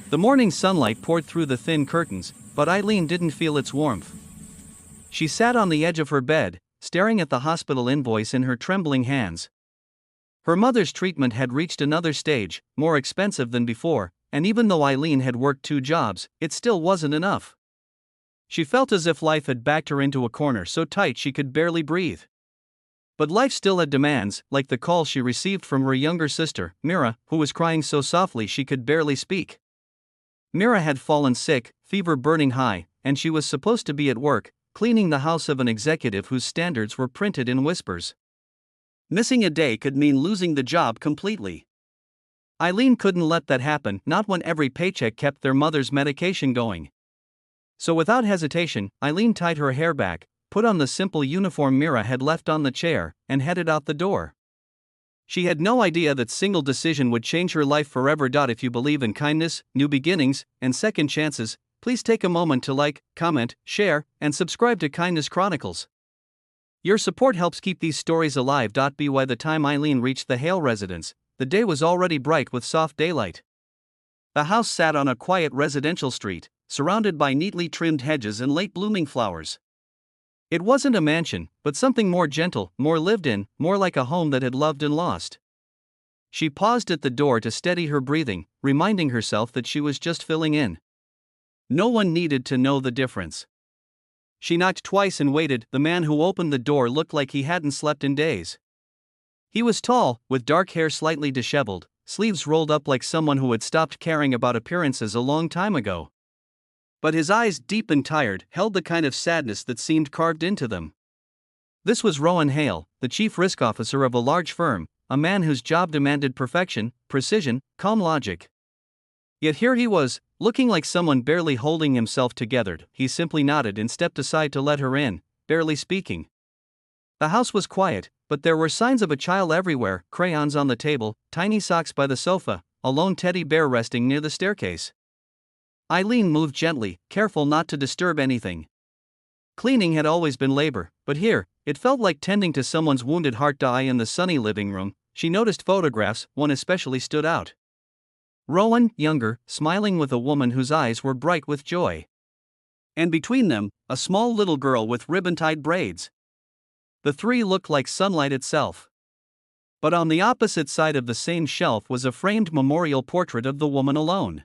The morning sunlight poured through the thin curtains, but Eileen didn't feel its warmth. She sat on the edge of her bed, staring at the hospital invoice in her trembling hands. Her mother's treatment had reached another stage, more expensive than before, and even though Eileen had worked 2 jobs, it still wasn't enough. She felt as if life had backed her into a corner so tight she could barely breathe. But life still had demands, like the call she received from her younger sister, Mira, who was crying so softly she could barely speak. Mira had fallen sick, fever burning high, and she was supposed to be at work, cleaning the house of an executive whose standards were printed in whispers. Missing a day could mean losing the job completely. Eileen couldn't let that happen, not when every paycheck kept their mother's medication going. So without hesitation, Eileen tied her hair back, put on the simple uniform Mira had left on the chair, and headed out the door. She had no idea that single decision would change her life forever. If you believe in kindness, new beginnings, and second chances, please take a moment to like, comment, share, and subscribe to Kindness Chronicles. Your support helps keep these stories alive. By the time Eileen reached the Hale residence, the day was already bright with soft daylight. The house sat on a quiet residential street, surrounded by neatly trimmed hedges and late-blooming flowers. It wasn't a mansion, but something more gentle, more lived in, more like a home that had loved and lost. She paused at the door to steady her breathing, reminding herself that she was just filling in. No one needed to know the difference. She knocked twice and waited. The man who opened the door looked like he hadn't slept in days. He was tall, with dark hair slightly disheveled, sleeves rolled up like someone who had stopped caring about appearances a long time ago. But his eyes, deep and tired, held the kind of sadness that seemed carved into them. This was Rowan Hale, the chief risk officer of a large firm, a man whose job demanded perfection, precision, calm logic. Yet here he was, looking like someone barely holding himself together. He simply nodded and stepped aside to let her in, barely speaking. The house was quiet, but there were signs of a child everywhere: crayons on the table, tiny socks by the sofa, a lone teddy bear resting near the staircase. Eileen moved gently, careful not to disturb anything. Cleaning had always been labor, but here, it felt like tending to someone's wounded heart. In the sunny living room, she noticed photographs. One especially stood out. Rowan, younger, smiling with a woman whose eyes were bright with joy. And between them, a small little girl with ribbon-tied braids. The three looked like sunlight itself. But on the opposite side of the same shelf was a framed memorial portrait of the woman alone.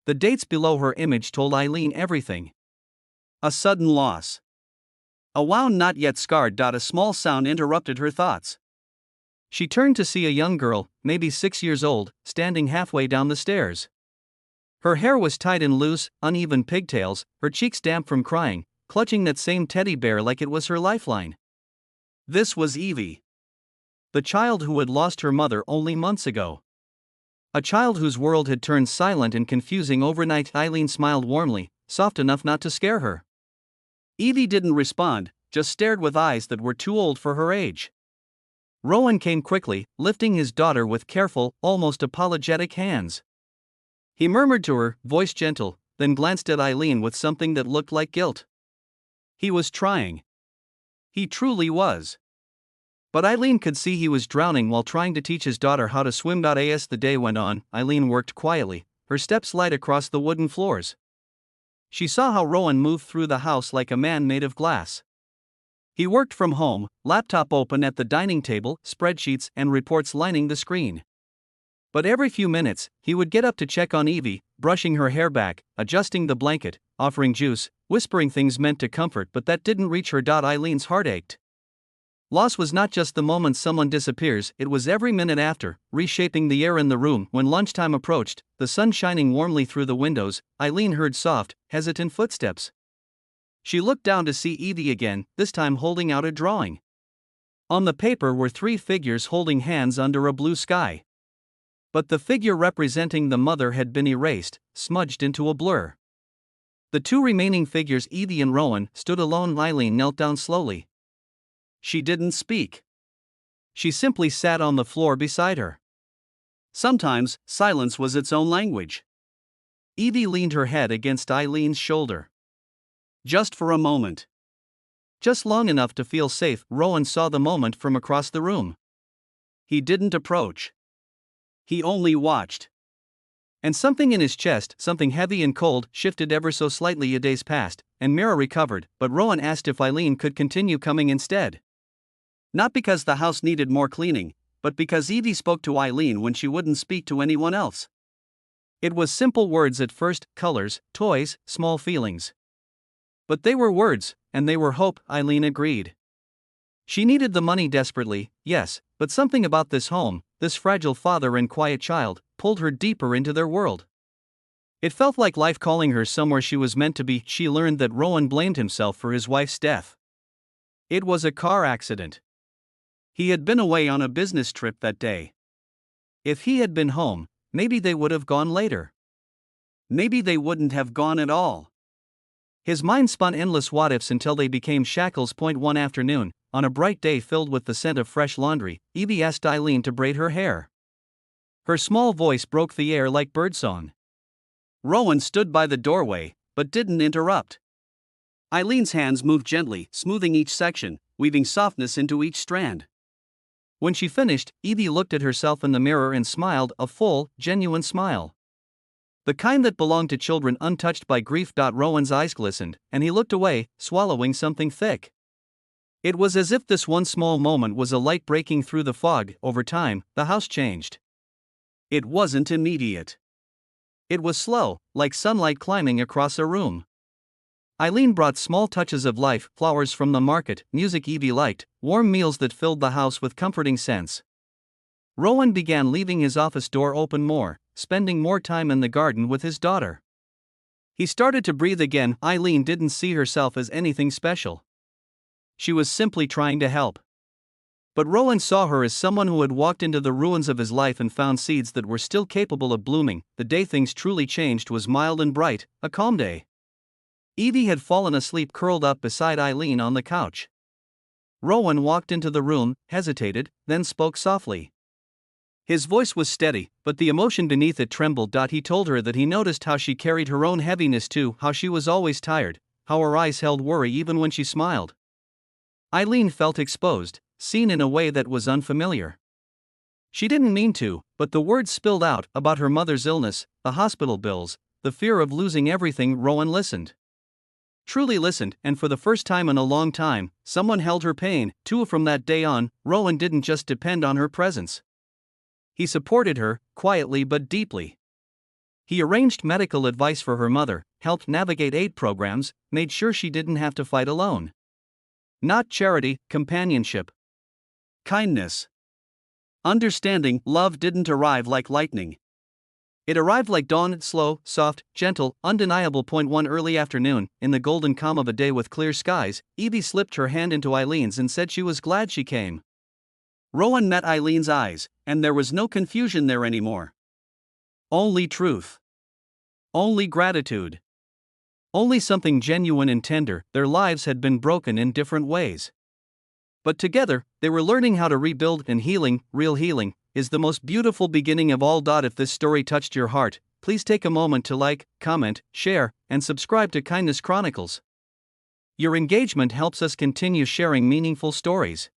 The dates below her image told Eileen everything. A sudden loss. A wound not yet scarred. A small sound interrupted her thoughts. She turned to see a young girl, maybe 6 years old, standing halfway down the stairs. Her hair was tied in loose, uneven pigtails, her cheeks damp from crying, clutching that same teddy bear like it was her lifeline. This was Evie. The child who had lost her mother only months ago. A child whose world had turned silent and confusing overnight. Eileen smiled warmly, soft enough not to scare her. Evie didn't respond, just stared with eyes that were too old for her age. Rowan came quickly, lifting his daughter with careful, almost apologetic hands. He murmured to her, voice gentle, then glanced at Eileen with something that looked like guilt. He was trying. He truly was. But Eileen could see he was drowning while trying to teach his daughter how to swim. As the day went on, Eileen worked quietly, her steps light across the wooden floors. She saw how Rowan moved through the house like a man made of glass. He worked from home, laptop open at the dining table, spreadsheets and reports lining the screen. But every few minutes, he would get up to check on Evie, brushing her hair back, adjusting the blanket, offering juice, whispering things meant to comfort, but that didn't reach her. Eileen's heart ached. Loss was not just the moment someone disappears, it was every minute after, reshaping the air in the room. When lunchtime approached, the sun shining warmly through the windows, Eileen heard soft, hesitant footsteps. She looked down to see Evie again, this time holding out a drawing. On the paper were 3 figures holding hands under a blue sky. But the figure representing the mother had been erased, smudged into a blur. The 2 remaining figures, Evie and Rowan, stood alone. Eileen knelt down slowly. She didn't speak. She simply sat on the floor beside her. Sometimes, silence was its own language. Evie leaned her head against Eileen's shoulder. Just for a moment. Just long enough to feel safe. Rowan saw the moment from across the room. He didn't approach. He only watched. And something in his chest, something heavy and cold, shifted ever so slightly. A days passed, and Mira recovered, but Rowan asked if Eileen could continue coming instead. Not because the house needed more cleaning, but because Evie spoke to Eileen when she wouldn't speak to anyone else. It was simple words at first, colors, toys, small feelings. But they were words, and they were hope. Eileen agreed. She needed the money desperately, yes, but something about this home, this fragile father and quiet child, pulled her deeper into their world. It felt like life calling her somewhere she was meant to be. She learned that Rowan blamed himself for his wife's death. It was a car accident. He had been away on a business trip that day. If he had been home, maybe they would have gone later. Maybe they wouldn't have gone at all. His mind spun endless what-ifs until they became shackles. One afternoon, on a bright day filled with the scent of fresh laundry, Evie asked Eileen to braid her hair. Her small voice broke the air like birdsong. Rowan stood by the doorway, but didn't interrupt. Eileen's hands moved gently, smoothing each section, weaving softness into each strand. When she finished, Evie looked at herself in the mirror and smiled, a full, genuine smile. The kind that belonged to children untouched by grief. Rowan's eyes glistened, and he looked away, swallowing something thick. It was as if this one small moment was a light breaking through the fog. Over time, the house changed. It wasn't immediate. It was slow, like sunlight climbing across a room. Eileen brought small touches of life, flowers from the market, music Evie liked, warm meals that filled the house with comforting scents. Rowan began leaving his office door open more, spending more time in the garden with his daughter. He started to breathe again. Eileen didn't see herself as anything special. She was simply trying to help. But Rowan saw her as someone who had walked into the ruins of his life and found seeds that were still capable of blooming. The day things truly changed was mild and bright, a calm day. Evie had fallen asleep curled up beside Eileen on the couch. Rowan walked into the room, hesitated, then spoke softly. His voice was steady, but the emotion beneath it trembled. He told her that he noticed how she carried her own heaviness too, how she was always tired, how her eyes held worry even when she smiled. Eileen felt exposed, seen in a way that was unfamiliar. She didn't mean to, but the words spilled out about her mother's illness, the hospital bills, the fear of losing everything. Rowan listened. Truly listened, and for the first time in a long time, someone held her pain. From that day on, Rowan didn't just depend on her presence. He supported her, quietly but deeply. He arranged medical advice for her mother, helped navigate aid programs, made sure she didn't have to fight alone. Not charity, companionship. Kindness. Understanding. Love didn't arrive like lightning. It arrived like dawn, slow, soft, gentle, undeniable. One early afternoon, in the golden calm of a day with clear skies, Evie slipped her hand into Eileen's and said she was glad she came. Rowan met Eileen's eyes, and there was no confusion there anymore. Only truth. Only gratitude. Only something genuine and tender. Their lives had been broken in different ways. But together, they were learning how to rebuild, and healing, real healing, is the most beautiful beginning of all. If this story touched your heart, please take a moment to like, comment, share, and subscribe to Kindness Chronicles. Your engagement helps us continue sharing meaningful stories.